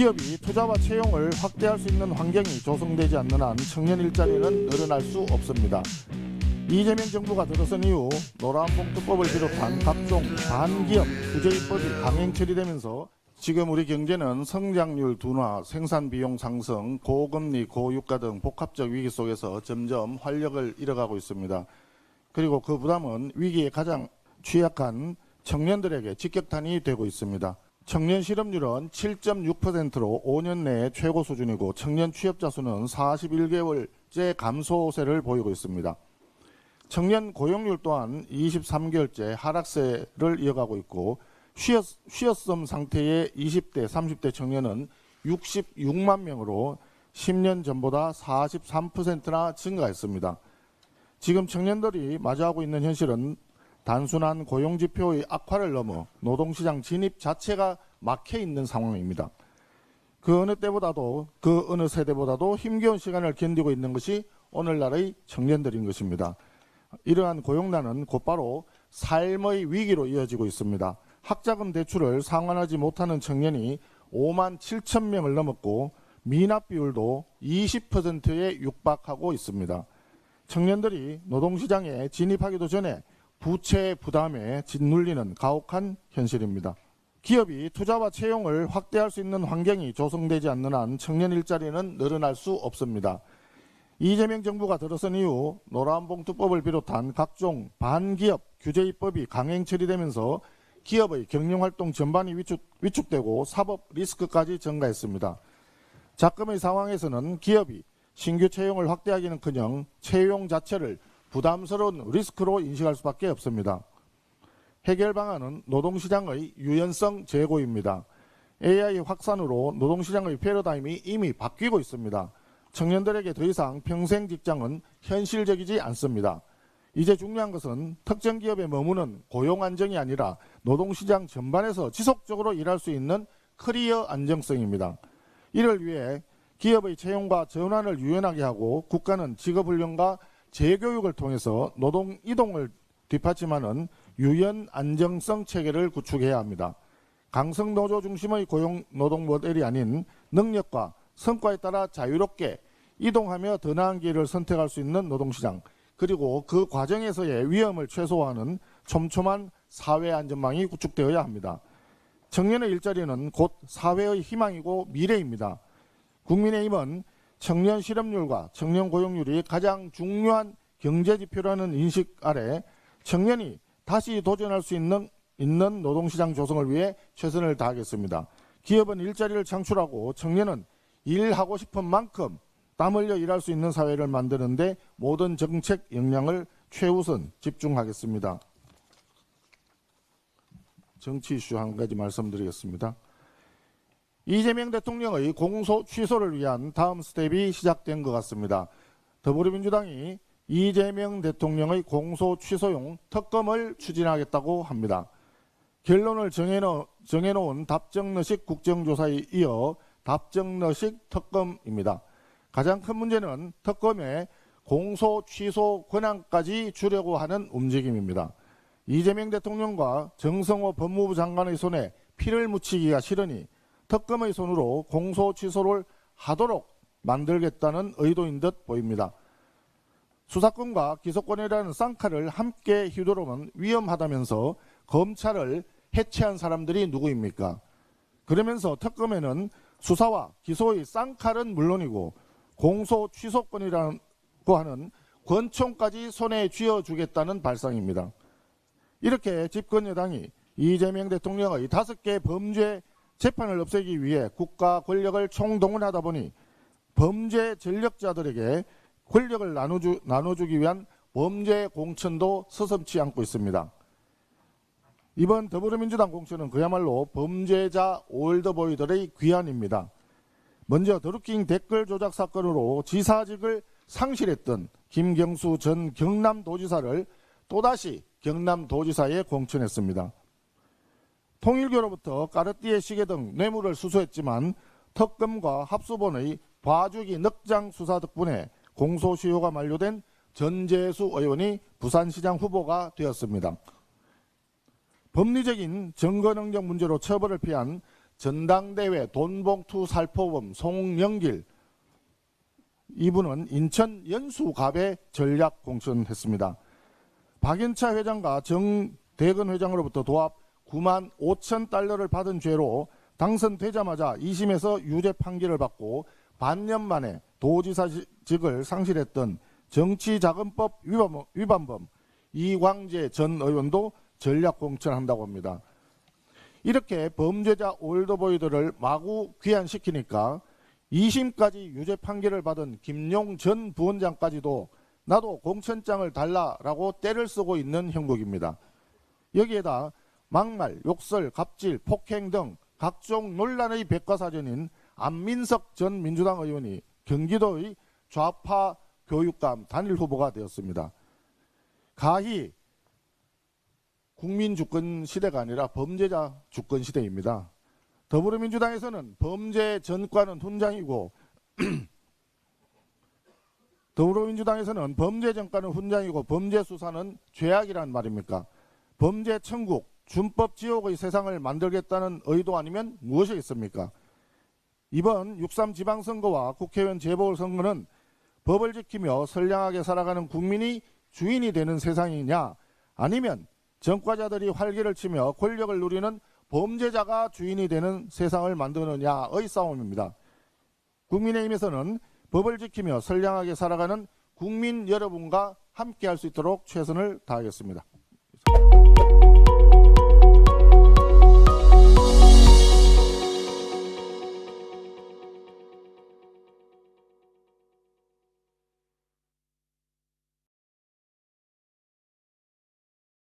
기업이 투자와 채용을 확대할 수 있는 환경이 조성되지 않는 한 청년 일자리는 늘어날 수 없습니다. 이재명 정부가 들어선 이후 노란봉투법을 비롯한 각종 반기업 규제 입법이 강행 처리되면서 지금 우리 경제는 성장률 둔화, 생산 비용 상승, 고금리, 고유가 등 복합적 위기 속에서 점점 활력을 잃어가고 있습니다. 그리고 그 부담은 위기에 가장 취약한 청년들에게 직격탄이 되고 있습니다. 청년 실업률은 7.6%로 5년 내에 최고 수준이고 청년 취업자 수는 41개월째 감소세를 보이고 있습니다. 청년 고용률 또한 23개월째 하락세를 이어가고 있고 쉬었음 상태의 20대, 30대 청년은 66만 명으로 10년 전보다 43%나 증가했습니다. 지금 청년들이 마주하고 있는 현실은 단순한 고용지표의 악화를 넘어 노동시장 진입 자체가 막혀있는 상황입니다. 그 어느 세대보다도 힘겨운 시간을 견디고 있는 것이 오늘날의 청년들인 것입니다. 이러한 고용난은 곧바로 삶의 위기로 이어지고 있습니다. 학자금 대출을 상환하지 못하는 청년이 5만 7천 명을 넘었고 미납 비율도 20%에 육박하고 있습니다. 청년들이 노동시장에 진입하기도 전에 부채 부담에 짓눌리는 가혹한 현실입니다. 기업이 투자와 채용을 확대할 수 있는 환경이 조성되지 않는 한 청년 일자리는 늘어날 수 없습니다. 이재명 정부가 들어선 이후 노란봉투법을 비롯한 각종 반기업 규제 입법이 강행 처리되면서 기업의 경영활동 전반이 위축되고 사법 리스크까지 증가했습니다. 작금의 상황에서는 기업이 신규 채용을 확대하기는커녕 채용 자체를 부담스러운 리스크로 인식할 수밖에 없습니다. 해결 방안은 노동시장의 유연성 제고입니다. AI 확산으로 노동시장의 패러다임이 이미 바뀌고 있습니다. 청년들에게 더 이상 평생 직장은 현실적이지 않습니다. 이제 중요한 것은 특정 기업에 머무는 고용 안정이 아니라 노동시장 전반에서 지속적으로 일할 수 있는 커리어 안정성입니다. 이를 위해 기업의 채용과 전환을 유연하게 하고 국가는 직업훈련과 재교육을 통해서 노동 이동을 뒷받침하는 유연 안정성 체계를 구축해야 합니다. 강성 노조 중심의 고용 노동 모델이 아닌 능력과 성과에 따라 자유롭게 이동하며 더 나은 길을 선택할 수 있는 노동시장, 그리고 그 과정에서의 위험을 최소화하는 촘촘한 사회 안전망이 구축되어야 합니다. 청년의 일자리는 곧 사회의 희망이고 미래입니다. 국민의힘은 청년 실업률과 청년 고용률이 가장 중요한 경제지표라는 인식 아래 청년이 다시 도전할 수 있는 노동시장 조성을 위해 최선을 다하겠습니다. 기업은 일자리를 창출하고 청년은 일하고 싶은 만큼 땀 흘려 일할 수 있는 사회를 만드는 데 모든 정책 역량을 최우선 집중하겠습니다. 정치 이슈 한 가지 말씀드리겠습니다. 이재명 대통령의 공소 취소를 위한 다음 스텝이 시작된 것 같습니다. 더불어민주당이 이재명 대통령의 공소 취소용 특검을 추진하겠다고 합니다. 결론을 정해놓은 답정너식 국정조사에 이어 답정너식 특검입니다. 가장 큰 문제는 특검의 공소 취소 권한까지 주려고 하는 움직임입니다. 이재명 대통령과 정성호 법무부 장관의 손에 피를 묻히기가 싫으니 특검의 손으로 공소 취소를 하도록 만들겠다는 의도인 듯 보입니다. 수사권과 기소권이라는 쌍칼을 함께 휘두르면 위험하다면서 검찰을 해체한 사람들이 누구입니까? 그러면서 특검에는 수사와 기소의 쌍칼은 물론이고 공소 취소권이라고 하는 권총까지 손에 쥐어주겠다는 발상입니다. 이렇게 집권 여당이 이재명 대통령의 5개 범죄 재판을 없애기 위해 국가 권력을 총동원하다 보니 범죄 전력자들에게 권력을 나눠주기 위한 범죄 공천도 서슴지 않고 있습니다. 이번 더불어민주당 공천은 그야말로 범죄자 올드보이들의 귀환입니다. 먼저 드루킹 댓글 조작 사건으로 지사직을 상실했던 김경수 전 경남도지사를 또다시 경남도지사에 공천했습니다. 통일교로부터 까르띠에 시계 등 뇌물을 수수했지만 특검과 합수본의 봐주기 넉장 수사 덕분에 공소시효가 만료된 전재수 의원이 부산시장 후보가 되었습니다. 법리적인 증거능력 문제로 처벌을 피한 전당대회 돈봉투 살포범 송영길, 이분은 인천 연수갑에 전략 공천했습니다. 박연차 회장과 정대건 회장으로부터 도합 9만 5천 달러를 받은 죄로 당선되자마자 2심에서 유죄 판결을 받고 반년 만에 도지사직을 상실했던 정치자금법 위반범 이광재 전 의원도 전략 공천한다고 합니다. 이렇게 범죄자 올드보이들을 마구 귀환시키니까 2심까지 유죄 판결을 받은 김용 전 부원장까지도 나도 공천장을 달라라고 떼를 쓰고 있는 형국입니다. 여기에다 막말, 욕설, 갑질, 폭행 등 각종 논란의 백과사전인 안민석 전 민주당 의원이 경기도의 좌파 교육감 단일 후보가 되었습니다. 가히 국민 주권 시대가 아니라 범죄자 주권 시대입니다. 더불어민주당에서는 범죄 전과는 훈장이고 범죄 수사는 죄악이란 말입니까? 범죄 천국, 준법 지옥의 세상을 만들겠다는 의도 아니면 무엇이 있습니까? 이번 6.3 지방선거와 국회의원 재보궐선거는 법을 지키며 선량하게 살아가는 국민이 주인이 되는 세상이냐, 아니면 전과자들이 활개를 치며 권력을 누리는 범죄자가 주인이 되는 세상을 만드느냐의 싸움입니다. 국민의힘에서는 법을 지키며 선량하게 살아가는 국민 여러분과 함께할 수 있도록 최선을 다하겠습니다.